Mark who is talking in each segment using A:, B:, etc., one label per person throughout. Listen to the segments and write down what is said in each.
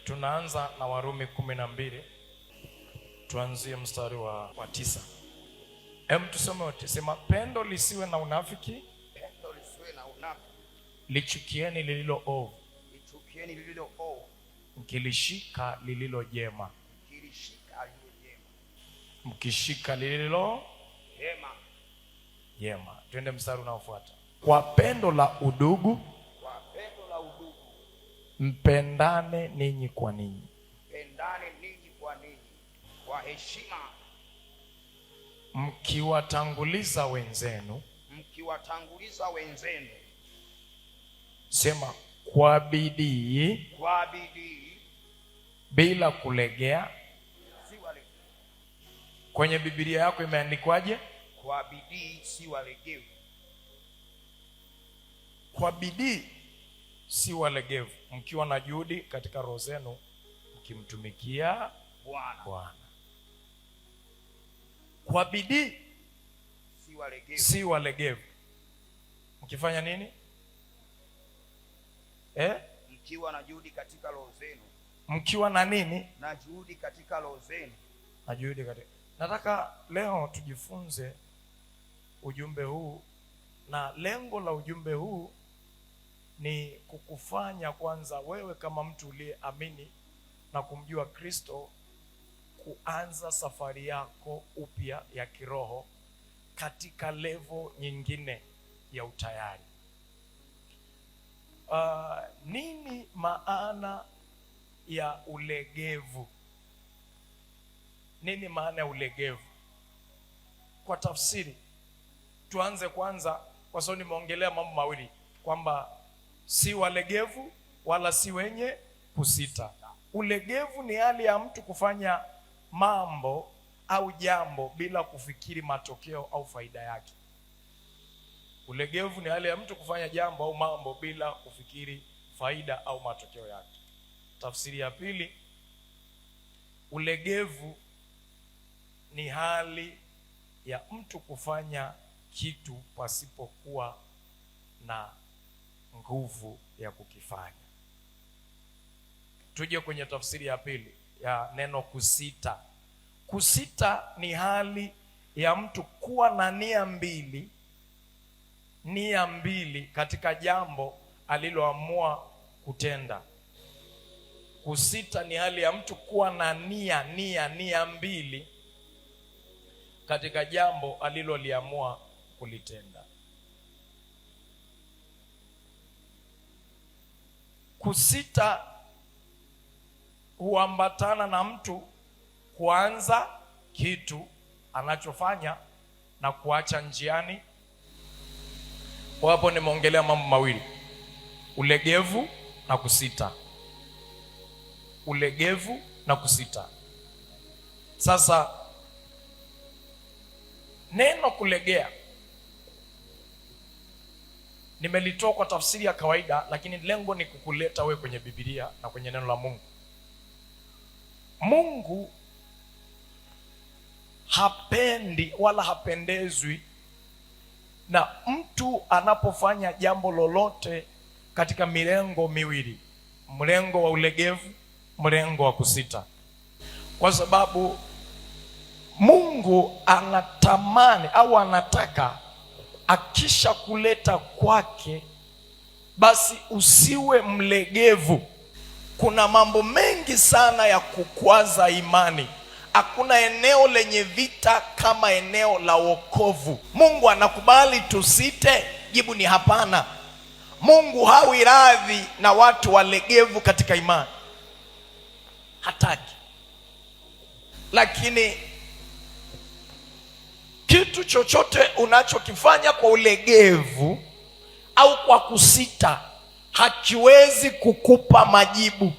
A: Tunaanza na Warumi 12. Tuanzie mstari wa 9. Tusome wote. Sema, pendo lisiwe na unafiki.
B: Pendo lisiwe na unafiki.
A: Lichukieni lililo ovu.
B: Lichukieni lililo ovu.
A: Mkilishika lililo jema.
B: Mkilishika lililo jema.
A: Mkishika lililo
B: jema.
A: Jema. Twende mstari unaofuata. Kwa pendo la udugu.
B: Kwa pendo la udugu.
A: Mpendane ninyi kwa ninyi.
B: Mpendane ninyi kwa ninyi. Kwa heshima.
A: Mkiwatanguliza wenzenu.
B: Mkiwatanguliza wenzenu.
A: Sema, kwa bidii.
B: Kwa bidii.
A: Bila kulegea.
B: Si walegevu.
A: Kwenye Biblia yako imeandikwaje?
B: Kwa bidii si walegevu.
A: Kwa bidii si walegevu, mkiwa na juhudi katika roho zenu, mkimtumikia Bwana. Kwa bidii si walegevu. Mkifanya nini?
B: Mkiwa na juhudi katika roho zenu.
A: Mkiwa na nini?
B: Na juhudi katika roho zenu.
A: Na juhudi katika. Nataka leo tujifunze ujumbe huu, na lengo la ujumbe huu ni kukufanya kwanza wewe kama mtu uliyeamini na kumjua Kristo kuanza safari yako upya ya kiroho katika level nyingine ya utayari. Nini maana ya ulegevu? Nini maana ya ulegevu? Kwa tafsiri, tuanze kwanza, kwa sababu nimeongelea mambo mawili, kwamba si walegevu wala si wenye kusita. Ulegevu ni hali ya mtu kufanya mambo au jambo bila kufikiri matokeo au faida yake. Ulegevu ni hali ya mtu kufanya jambo au mambo bila kufikiri faida au matokeo yake. Tafsiri ya pili, ulegevu ni hali ya mtu kufanya kitu pasipokuwa na nguvu ya kukifanya. Tuje kwenye tafsiri ya pili ya neno kusita. Kusita ni hali ya mtu kuwa na nia mbili katika jambo aliloamua kutenda. Kusita ni hali ya mtu kuwa na nia mbili katika jambo aliloliamua kulitenda. Kusita huambatana na mtu kuanza kitu anachofanya na kuacha njiani. Kwa hapo nimeongelea mambo mawili: ulegevu na kusita. Ulegevu na kusita. Sasa neno kulegea nimelitoa kwa tafsiri ya kawaida, lakini lengo ni kukuleta we kwenye Biblia na kwenye neno la Mungu. Mungu hapendi wala hapendezwi na mtu anapofanya jambo lolote katika milengo miwili: mlengo wa ulegevu, mlengo wa kusita. Kwa sababu Mungu anatamani au anataka akisha kuleta kwake, basi usiwe mlegevu. Kuna mambo mengi sana ya kukwaza imani. Hakuna eneo lenye vita kama eneo la wokovu. Mungu anakubali tusite? Jibu ni hapana. Mungu hawi radhi na watu walegevu katika imani, hataki. Lakini kitu chochote unachokifanya kwa ulegevu au kwa kusita hakiwezi kukupa majibu.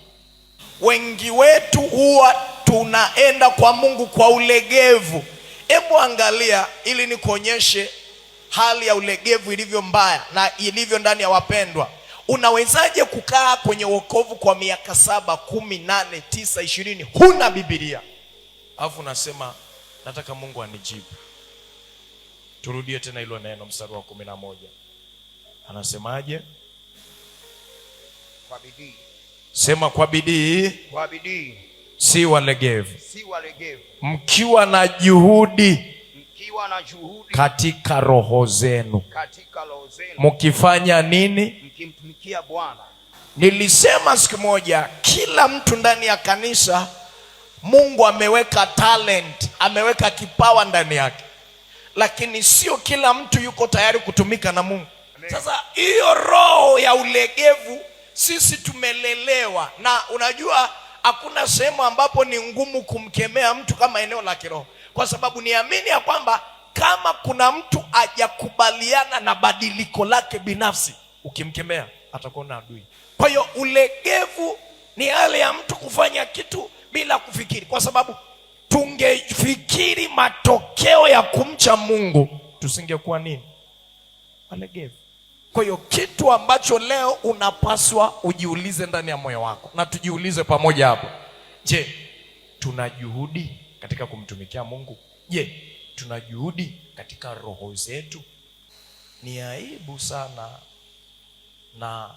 A: Wengi wetu huwa tunaenda kwa Mungu kwa ulegevu. Hebu angalia ili nikuonyeshe hali ya ulegevu ilivyo mbaya na ilivyo ndani ya wapendwa. Unawezaje kukaa kwenye wokovu kwa miaka 7, 10, 8, 9, 20 huna Biblia, alafu unasema nataka Mungu anijibu? Turudie tena hilo neno, mstari wa 11. Anasemaje?
B: Kwa bidii
A: Sema kwa bidii.
B: Kwa bidii.
A: Si walegevu.
B: Si walegevu.
A: Mkiwa na juhudi.
B: Mkiwa na juhudi.
A: Katika roho zenu.
B: Katika roho zenu.
A: Mkifanya nini?
B: Mkimtumikia Bwana.
A: Nilisema siku moja, kila mtu ndani ya kanisa Mungu ameweka talent, ameweka kipawa ndani yake, lakini sio kila mtu yuko tayari kutumika na Mungu. Amen. Sasa hiyo roho ya ulegevu sisi tumelelewa, na unajua hakuna sehemu ambapo ni ngumu kumkemea mtu kama eneo la kiroho, kwa sababu niamini ya kwamba kama kuna mtu hajakubaliana na badiliko lake binafsi, ukimkemea atakuwa na adui. Kwa hiyo ulegevu ni hali ya mtu kufanya kitu bila kufikiri, kwa sababu tungefikiri matokeo ya kumcha Mungu tusingekuwa nini? Walegevu. Kwa hiyo kitu ambacho leo unapaswa ujiulize ndani ya moyo wako, na tujiulize pamoja hapo. Je, tuna juhudi katika kumtumikia Mungu? Je, tuna juhudi katika roho zetu? Ni aibu sana na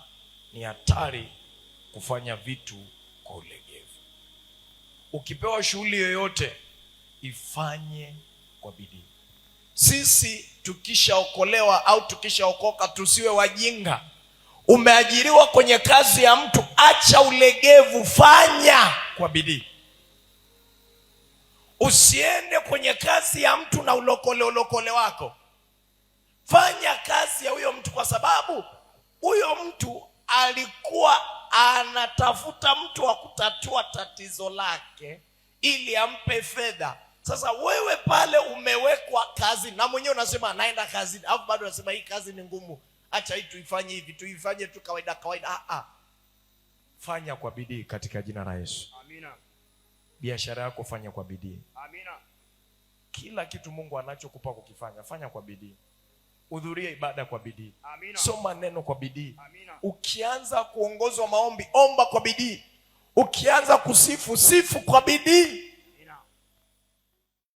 A: ni hatari kufanya vitu kwa ulegevu. Ukipewa shughuli yoyote ifanye kwa bidii. Sisi tukishaokolewa au tukishaokoka tusiwe wajinga. Umeajiriwa kwenye kazi ya mtu, acha ulegevu, fanya kwa bidii. Usiende kwenye kazi ya mtu na ulokole wako. Fanya kazi ya huyo mtu, kwa sababu huyo mtu alikuwa anatafuta mtu wa kutatua tatizo lake ili ampe fedha. Sasa wewe pale umewekwa kazi, na mwenyewe unasema anaenda kazi, alafu bado unasema hii kazi ni ngumu, acha hii tuifanye hivi, tuifanye tu kawaida. Fanya kwa bidii katika jina la Yesu.
B: Amina.
A: Biashara yako fanya kwa bidii.
B: Amina.
A: Kila kitu Mungu anachokupa kukifanya, fanya kwa bidii. Hudhuria ibada kwa bidii.
B: Amina.
A: Soma neno kwa bidii.
B: Amina.
A: Ukianza kuongozwa maombi, omba kwa bidii. Ukianza kusifu, sifu kwa bidii.